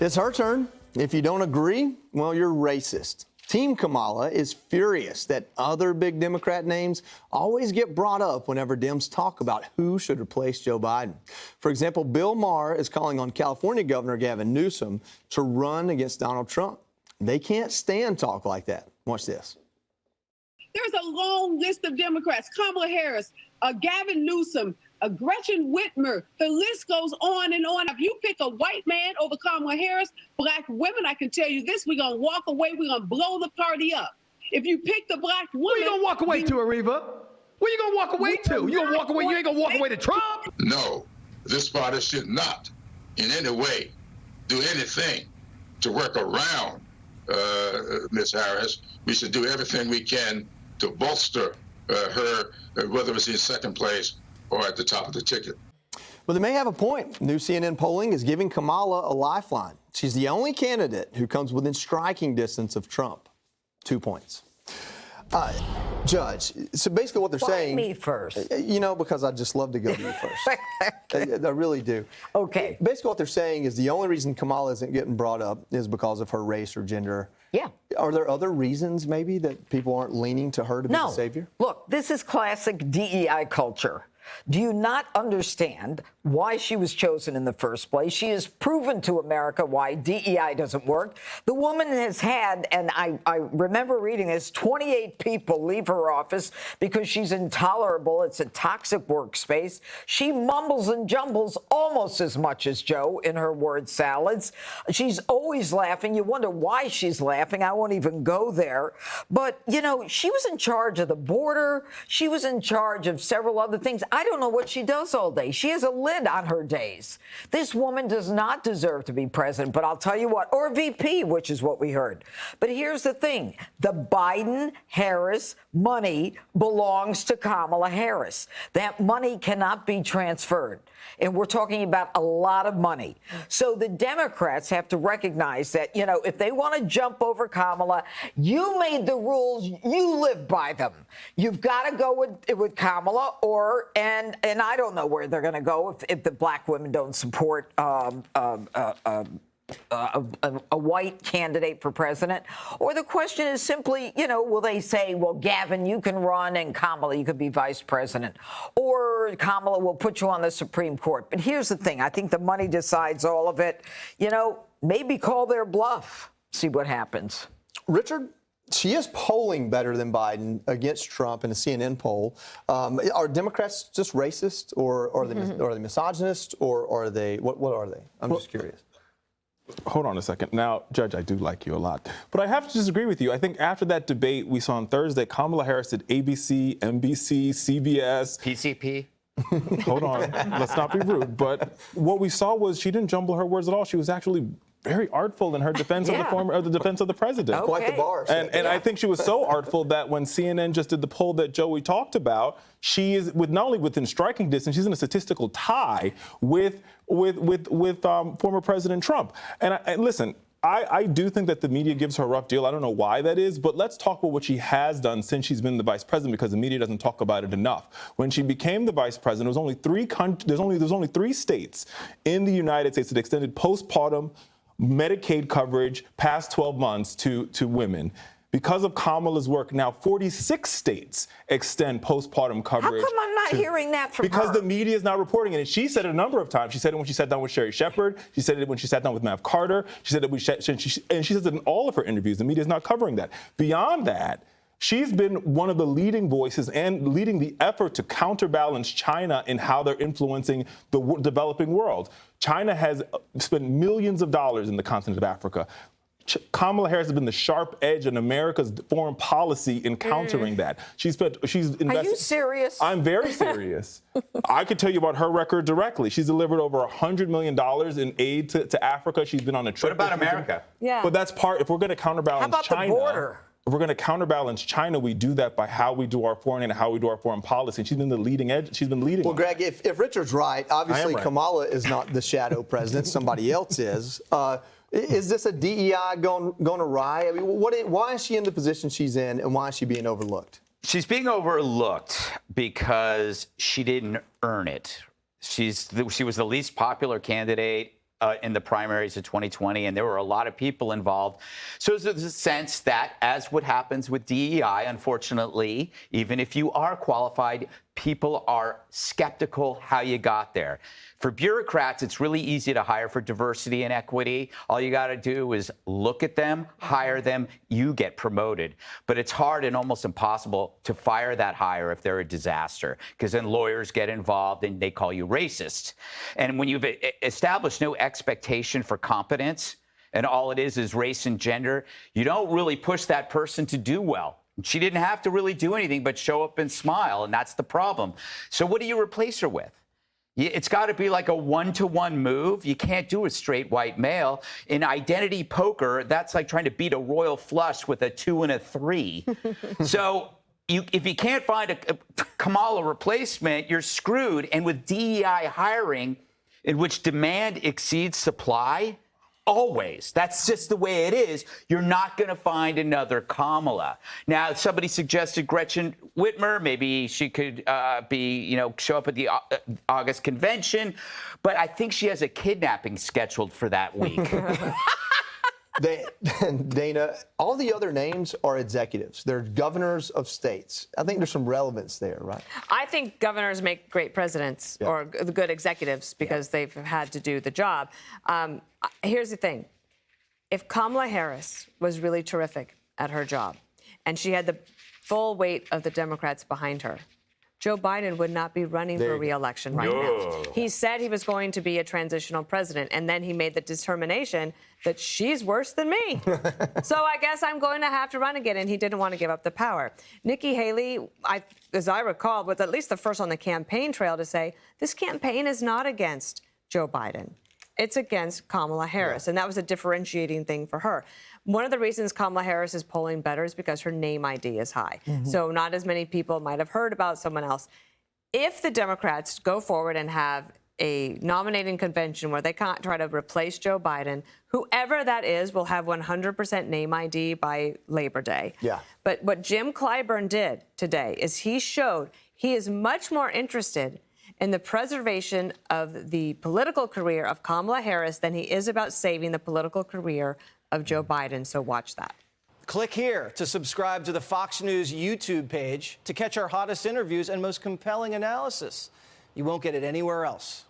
It's her turn. If you don't agree, well, you're racist. Team Kamala is furious that other big Democrat names always get brought up whenever Dems talk about who should replace Joe Biden. For example, Bill Maher is calling on California Governor Gavin Newsom to run against Donald Trump. They can't stand talk like that. Watch this. There's a long list of Democrats: Kamala Harris, Gavin Newsom, Gretchen Whitmer. The list goes on and on. If you pick a white man over Kamala Harris, black women, I can tell you this: we're gonna walk away. We're gonna blow the party up. If you pick the black woman, where you gonna walk away to, Ariva? Where you gonna walk away to? You gonna walk away? You ain't gonna walk away to Trump? No, this party should not, in any way, do anything to work around Ms. Harris. We should do everything we can to bolster her, whether it's in second place or at the top of the ticket. Well, they may have a point. New CNN polling is giving Kamala a lifeline. She's the only candidate who comes within striking distance of Trump. 2 points. Judge, so basically what they're saying... me first. You know, because I just love to go to you first. I really do. Okay. Basically what they're saying is the only reason Kamala isn't getting brought up is because of her race or gender. Yeah. Are there other reasons maybe that people aren't leaning to her to be the savior? Look, this is classic DEI culture. Do you not understand why she was chosen in the first place? She has proven to America why DEI doesn't work. The woman has had, and I remember reading this, 28 people leave her office because she's intolerable. It's a toxic workspace. She mumbles and jumbles almost as much as Joe in her word salads. She's always laughing. You wonder why she's laughing. I won't even go there. But, you know, she was in charge of the border. She was in charge of several other things. I don't know what she does all day. She has a lid on her days. This woman does not deserve to be president, but I'll tell you what, or VP, which is what we heard. But here's the thing. The Biden-Harris money belongs to Kamala Harris. That money cannot be transferred. And we're talking about a lot of money. So the Democrats have to recognize that, you know, if they want to jump over Kamala, you made the rules, you live by them. You've got to go with Kamala, and I don't know where they're going to go if the black women don't support a white candidate for president. Or the question is simply, you know, will they say, well, Gavin, you can run, and Kamala, you could be vice president. Or Kamala will put you on the Supreme Court. But here's the thing. I think the money decides all of it. You know, maybe call their bluff. See what happens. Richard? She is polling better than Biden against Trump in a CNN poll. Are Democrats just racist, or are they misogynist, or are they what are they? I'm just curious. Hold on a second. Now, Judge, I do like you a lot, but I have to disagree with you. I think after that debate we saw on Thursday, Kamala Harris did ABC, NBC, CBS, PCP. Hold on, let's not be rude. But what we saw was she didn't jumble her words at all. She was actually very artful in her defense of the defense of the president. Okay. Quite the bar. And I think she was so artful that when CNN just did the poll that Joey talked about, she is not only within striking distance, she's in a statistical tie with former President Trump. And listen, I do think that the media gives her a rough deal. I don't know why that is, but let's talk about what she has done since she's been the vice president, because the media doesn't talk about it enough. When she became the vice president, there's only three states in the United States that extended postpartum Medicaid coverage past 12 months to women. Because of Kamala's work, now 46 states extend postpartum coverage. How come I'm not hearing that from her? Because the media is not reporting it. And she said it a number of times. She said it when she sat down with Sherry Shepard. She said it when she sat down with Mav Carter. She said it and she says it in all of her interviews. The media is not covering that. Beyond that, she's been one of the leading voices and leading the effort to counterbalance China in how they're influencing the developing world. China has spent millions of dollars in the continent of Africa. Kamala Harris has been the sharp edge in America's foreign policy in countering that. She's invested. Are you serious? I'm very serious. I could tell you about her record directly. She's delivered over $100 million in aid to Africa. She's been on a trip. What about America? Yeah. But that's part, if we're going to counterbalance How about China. the border? If we're going to counterbalance China, we do that by how we do our foreign and how we do our foreign policy. And she's been the leading edge. She's been leading. Well, Greg, if Richard's right, obviously right. Kamala is not the shadow president. Somebody else is. Is this a DEI going awry? I mean, why is she in the position she's in, and why is she being overlooked? She's being overlooked because she didn't earn it. She was the least popular candidate in the primaries of 2020, and there were a lot of people involved. So there's a sense that, as what happens with DEI, unfortunately, even if you are qualified, people are skeptical how you got there. For bureaucrats, it's really easy to hire for diversity and equity. All you got to do is look at them, hire them, you get promoted. But it's hard and almost impossible to fire that hire if they're a disaster, because then lawyers get involved and they call you racist. And when you've established no expectation for competence, and all it is race and gender, you don't really push that person to do well. She didn't have to really do anything but show up and smile, and that's the problem. So what do you replace her with? It's got to be like a one-to-one move. You can't do a straight white male. In identity poker, that's like trying to beat a royal flush with a 2 and a 3. So if you can't find a Kamala replacement, you're screwed. And with DEI hiring, in which demand exceeds supply, always. That's just the way it is. You're not going to find another Kamala. Now, somebody suggested Gretchen Whitmer. Maybe she could show up at the August convention. But I think she has a kidnapping scheduled for that week. Dana, all the other names are executives. They're governors of states. I think there's some relevance there, right? I think governors make great presidents or good executives because they've had to do the job. Here's the thing. If Kamala Harris was really terrific at her job and she had the full weight of the Democrats behind her, Joe Biden would not be running for re-election right now. He said he was going to be a transitional president, and then he made the determination that she's worse than me. So I guess I'm going to have to run again, and he didn't want to give up the power. Nikki Haley, as I recall, was at least the first on the campaign trail to say, this campaign is not against Joe Biden. It's against Kamala Harris, and that was a differentiating thing for her. One of the reasons Kamala Harris is polling better is because her name ID is high. So not as many people might have heard about someone else. If the Democrats go forward and have a nominating convention where they can't try to replace Joe Biden, whoever that is will have 100% name ID by Labor Day. Yeah. But what Jim Clyburn did today is he showed he is much more interested in the preservation of the political career of Kamala Harris than he is about saving the political career of Joe Biden. So watch that. Click here to subscribe to the Fox News YouTube page to catch our hottest interviews and most compelling analysis. You won't get it anywhere else.